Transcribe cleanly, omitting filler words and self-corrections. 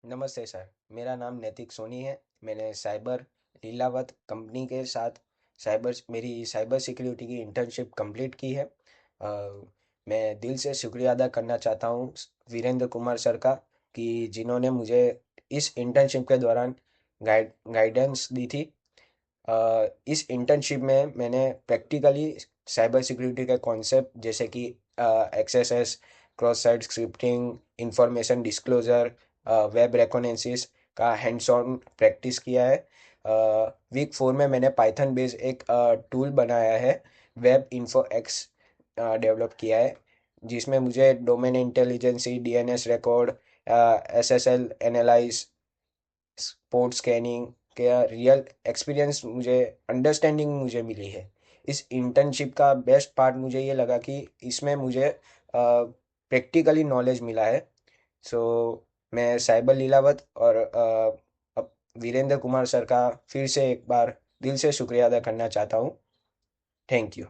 नमस्ते सर, मेरा नाम नैतिक सोनी है। मैंने साइबर लीलावत कंपनी के साथ मेरी साइबर सिक्योरिटी की इंटर्नशिप कंप्लीट की है। मैं दिल से शुक्रिया अदा करना चाहता हूँ वीरेंद्र कुमार सर का, कि जिन्होंने मुझे इस इंटर्नशिप के दौरान गाइडेंस दी थी। इस इंटर्नशिप में मैंने प्रैक्टिकली साइबर सिक्योरिटी के कॉन्सेप्ट जैसे कि XSS, cross site scripting, information disclosure, web recognitions का हैंड्स ऑन प्रैक्टिस किया है। वीक 4 में मैंने पाइथन बेस्ड एक टूल बनाया है, वेब इन्फो एक्स डेवलप किया है, जिसमें मुझे domain intelligence, DNS record, SSL analyse, port scanning के रियल एक्सपीरियंस, मुझे अंडरस्टैंडिंग मुझे मिली है। इस इंटर्नशिप का बेस्ट पार्ट मुझे ये लगा कि इसमें मुझे प्रैक्टिकली नॉलेज मिला है। सो मैं साइबर लीलावत और वीरेंद्र कुमार सर का फिर से एक बार दिल से शुक्रिया अदा करना चाहता हूँ। Thank you.